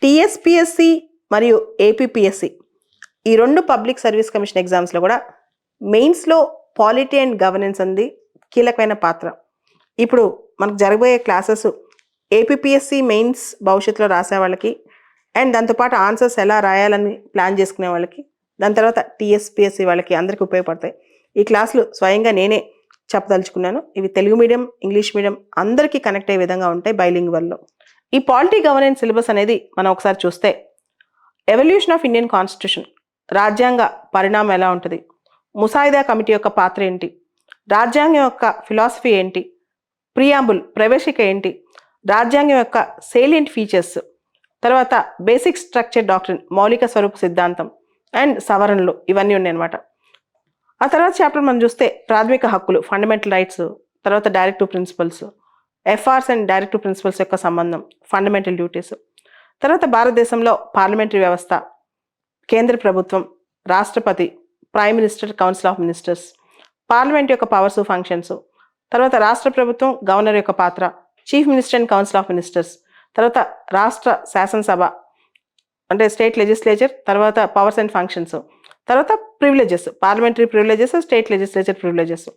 TSPSC మరియు APPSC ఈ 2 public service commission ఎగ్జామ్స్లో కూడా మెయిన్స్లో పాలిటీ అండ్ గవర్నెన్స్ అంది కీలకమైన పాత్ర. ఇప్పుడు మనకు జరగబోయే క్లాసెస్ ఏపీపీఎస్సి మెయిన్స్ భవిష్యత్తులో రాసే వాళ్ళకి అండ్ దాంతోపాటు ఆన్సర్స్ ఎలా రాయాలని ప్లాన్ చేసుకునే వాళ్ళకి, దాని తర్వాత టీఎస్పీఎస్సి వాళ్ళకి అందరికీ ఉపయోగపడతాయి. ఈ క్లాసులు స్వయంగా నేనే చెప్పదలుచుకున్నాను. ఇవి తెలుగు మీడియం, ఇంగ్లీష్ మీడియం అందరికీ కనెక్ట్ అయ్యే విధంగా ఉంటాయి బైలింగ్వల్లో. ఈ పాలిటీ గవర్నెన్స్ సిలబస్ అనేది మనం ఒకసారి చూస్తే ఎవల్యూషన్ ఆఫ్ ఇండియన్ కాన్స్టిట్యూషన్, రాజ్యాంగ పరిణామం ఎలా ఉంటుంది, ముసాయిదా కమిటీ యొక్క పాత్ర ఏంటి, రాజ్యాంగం యొక్క ఫిలాసఫీ ఏంటి, ప్రియాంబుల్ ప్రవేశిక ఏంటి, రాజ్యాంగం యొక్క సేలియంట్ ఫీచర్స్, తర్వాత బేసిక్ స్ట్రక్చర్ డాక్ట్రిన్ మౌలిక స్వరూప సిద్ధాంతం అండ్ సవరణలు ఇవన్నీ ఉన్నాయి అనమాట. ఆ తర్వాత చాప్టర్ మనం చూస్తే ప్రాథమిక హక్కులు ఫండమెంటల్ రైట్స్, తర్వాత directive principles, FRs and directive principles యొక్క సంబంధం, ఫండమెంటల్ డ్యూటీస్, తర్వాత భారతదేశంలో పార్లమెంటరీ వ్యవస్థ, కేంద్ర ప్రభుత్వం, రాష్ట్రపతి, prime minister, council of ministers, parliament యొక్క పవర్స్ ఫంక్షన్స్, తర్వాత రాష్ట్ర ప్రభుత్వం గవర్నర్ యొక్క పాత్ర, chief minister and council of ministers, తర్వాత రాష్ట్ర శాసనసభ అంటే స్టేట్ లెజిస్లేచర్, తర్వాత పవర్స్ అండ్ ఫంక్షన్స్, తర్వాత privileges, parliamentary privileges, state legislature privileges.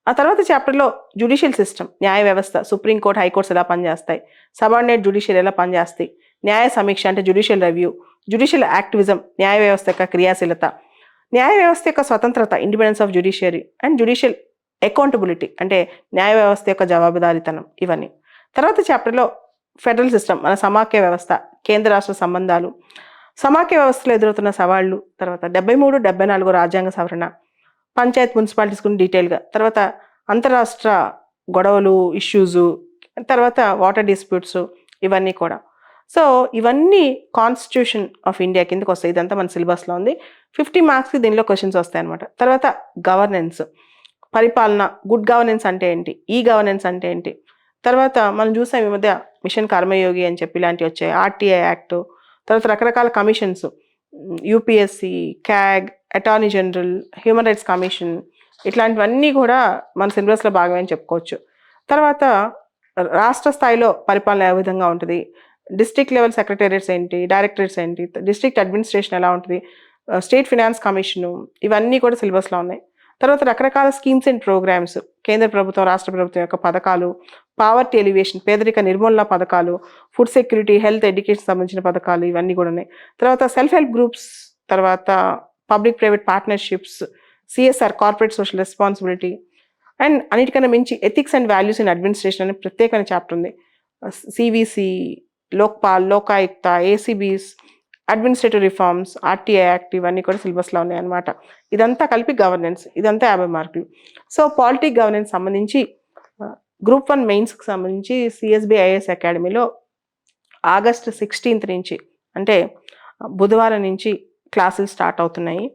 ఆ తర్వాత చాప్టర్లో జ్యుడిషియల్ సిస్టమ్, న్యాయ వ్యవస్థ, సుప్రీంకోర్టు, హైకోర్ట్స్ ఎలా పనిచేస్తాయి, సబార్డినేట్ జ్యుడిషియల్ ఎలా పనిచేస్తాయి, న్యాయ సమీక్ష అంటే జ్యుడిషియల్ రివ్యూ, జ్యుడిషియల్ యాక్టివిజం, న్యాయ వ్యవస్థ యొక్క క్రియాశీలత, న్యాయ వ్యవస్థ యొక్క స్వతంత్రత, independence of judiciary and judicial accountability అంటే న్యాయ వ్యవస్థ యొక్క జవాబుదారీతనం ఇవన్నీ. తర్వాత చాప్టర్లో ఫెడరల్ సిస్టమ్, మన సమాఖ్య వ్యవస్థ, కేంద్ర రాష్ట్ర సంబంధాలు, సమాఖ్య వ్యవస్థలో ఎదురవుతున్న సవాళ్లు, తర్వాత 73, 74 రాజ్యాంగ సవరణ, పంచాయత్ మున్సిపాలిటీస్ గురించి డీటెయిల్గా, తర్వాత అంతరాష్ట్ర గొడవలు ఇష్యూస్, తర్వాత వాటర్ డిస్ప్యూట్స్ ఇవన్నీ కూడా. సో ఇవన్నీ కాన్స్టిట్యూషన్ ఆఫ్ ఇండియా కిందకి వస్తాయి. ఇదంతా మన సిలబస్లో ఉంది. 50 మార్క్స్కి దీనిలో క్వశ్చన్స్ వస్తాయి అనమాట. తర్వాత గవర్నెన్స్, పరిపాలన, గుడ్ గవర్నెన్స్ అంటే ఏంటి, ఈ గవర్నెన్స్ అంటే ఏంటి, తర్వాత మనం చూసాం ఈ మధ్య మిషన్ కర్మయోగి అని చెప్పి ఇలాంటివి వచ్చాయి, ఆర్టీఐ యాక్ట్, తర్వాత రకరకాల commissions, UPSC, CAG, attorney general, human rights commission, ఇట్లాంటివన్నీ కూడా మన సిలబస్లో భాగమే అని చెప్పుకోవచ్చు. తర్వాత రాష్ట్ర స్థాయిలో పరిపాలన ఏ విధంగా ఉంటుంది, డిస్ట్రిక్ట్ లెవెల్ సెక్రటేరియట్స్ ఏంటి, డైరెక్టరేట్స్ ఏంటి, డిస్ట్రిక్ట్ అడ్మినిస్ట్రేషన్ ఎలా ఉంటుంది, స్టేట్ ఫినాన్స్ కమిషను, ఇవన్నీ కూడా సిలబస్లో ఉన్నాయి. తర్వాత రకరకాల స్కీమ్స్ అండ్ ప్రోగ్రామ్స్, కేంద్ర ప్రభుత్వం, రాష్ట్ర ప్రభుత్వం యొక్క పథకాలు, పావర్టీ ఎలివేషన్, పేదరిక నిర్మూలన పథకాలు, ఫుడ్ సెక్యూరిటీ, హెల్త్, ఎడ్యుకేషన్ సంబంధించిన పథకాలు ఇవన్నీ కూడా ఉన్నాయి. తర్వాత సెల్ఫ్ హెల్ప్ గ్రూప్స్, తర్వాత public private partnerships, CSR corporate social responsibility and అన్నిటికన్నా మించి ethics and values in administration అనే ప్రత్యేకమైన చాప్టర్ ఉంది. CVC, Lokpal, Lokayukta, ACBs, administrative reforms, RTI act ఇవన్నీ కూడా సిలబస్లో ఉన్నాయి అనమాట. ఇదంతా కలిపి గవర్నెన్స్, ఇదంతా 50 మార్కులు. సో పాలిటిక్ గవర్నెన్స్ సంబంధించి గ్రూప్ 1 మెయిన్స్కి సంబంధించి సిఎస్బి ఐఏఎస్ అకాడమీలో ఆగస్టు 16th నుంచి అంటే బుధవారం నుంచి క్లాసులు స్టార్ట్ అవుతున్నాయి.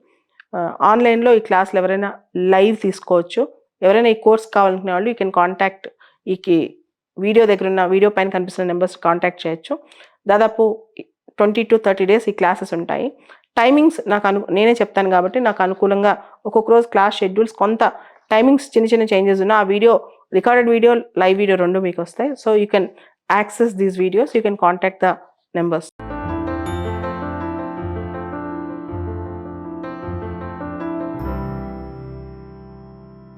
ఆన్లైన్లో ఈ క్లాసులు ఎవరైనా లైవ్ తీసుకోవచ్చు. ఎవరైనా ఈ కోర్స్ కావాలనుకునే వాళ్ళు యూ కెన్ కాంటాక్ట్, ఈ వీడియో దగ్గర ఉన్న వీడియో పైన కనిపిస్తున్న నెంబర్స్ కాంటాక్ట్ చేయొచ్చు. దాదాపు 20 to 30 days ఈ క్లాసెస్ ఉంటాయి. టైమింగ్స్ నేనే చెప్తాను కాబట్టి నాకు అనుకూలంగా ఒక్కొక్క రోజు క్లాస్ షెడ్యూల్స్, కొంత టైమింగ్స్ చిన్న చేంజెస్ ఉన్న ఆ video, recorded video, live video 2 మీకు వస్తాయి. So you can access these videos, you can contact the numbers.